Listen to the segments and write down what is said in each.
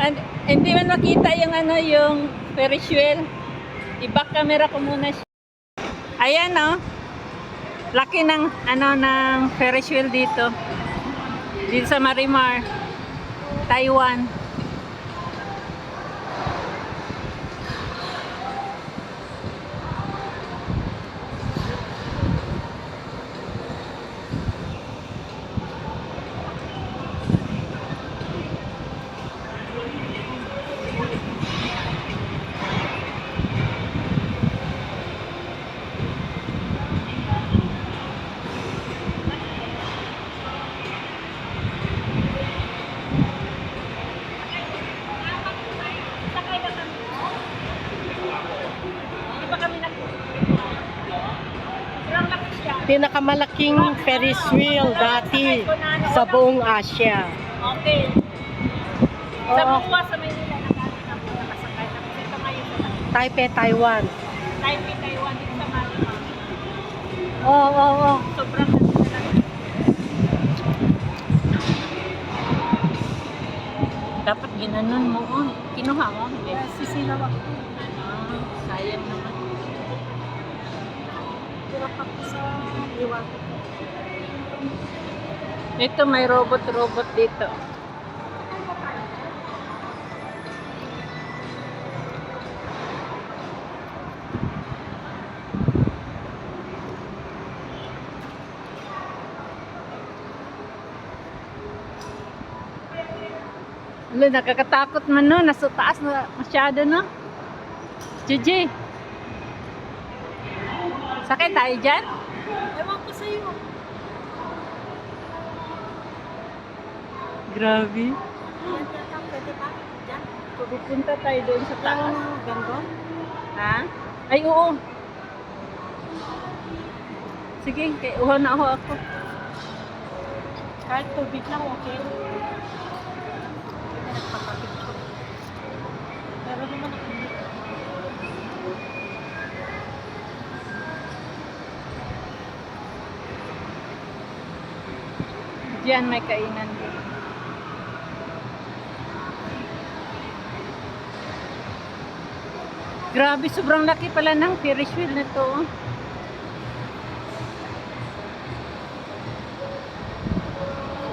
And, hindi man makita yung ano, yung Ferris wheel. I-back camera ko muna siya. Ayan oh. Laki ng ano ng Ferris wheel dito. Dito sa Marimar, Taiwan. Pinakamalaking Ferris wheel dati sa buong Asia. Okay. Sa Oo. buwas sa Maynila nakasakay na ito ngayon sa Taipei, Taiwan. Taipei, Taiwan dito sa Marimar. Oo. Sobrang ganda talaga. Dapat ginanon mo. Oh. Kinuha mo? Hindi. Sisilaw ako. Sayang naman. Hirap ako sa iwan. Ito may robot dito. Wala, nakakatakot man no. Nasa taas na masyado no. Gigi. Sakay tayo dyan? Ewan ko sa'yo. Grabe. Yan yata, pwede ba? Diyan. Pupunta tayo doon sa taas. Ganda. Ha? Ay, oo. Sige, kay uho na ako. Kahit tubig lang, okay. Nagpapapicture. Pero naman ako. Diyan may kainan din. Grabe, sobrang laki pala ng Ferris wheel na to.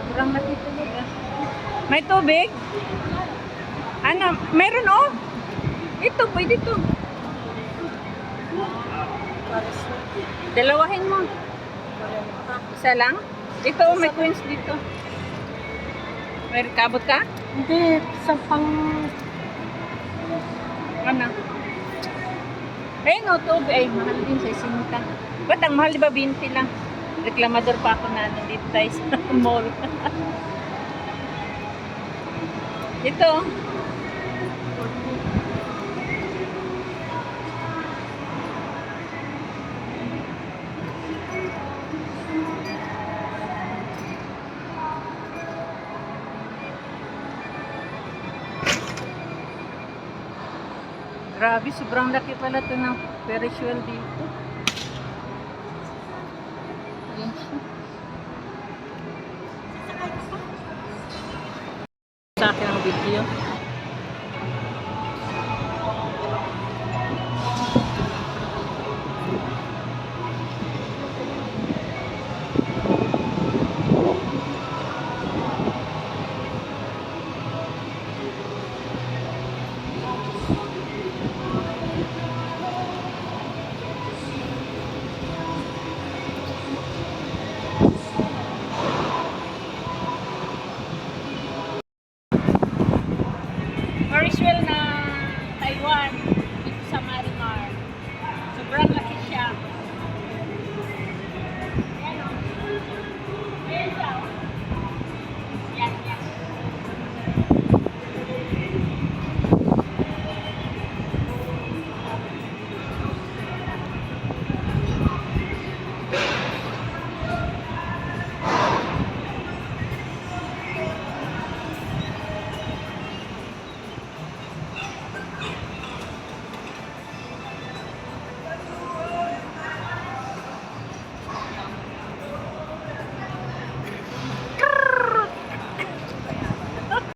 Sobrang laki talaga. May tubig? Ano? Meron oh. Ito, pwede to. Dalawahin mo. Isa lang? Ito, may coins dito. May kabot ka? Hindi, sa pang... Ano? Ayun o, tubig. Ay, mahal din sa isinta. Ba't ang mahal, di ba 20 lang? Reklamador pa ako na ano dito tayo sa mall. Ito. Grabe, sobrang laki pala ito ng Ferris wheel dito. Ayan siya. Sa akin ang video. Ferris wheel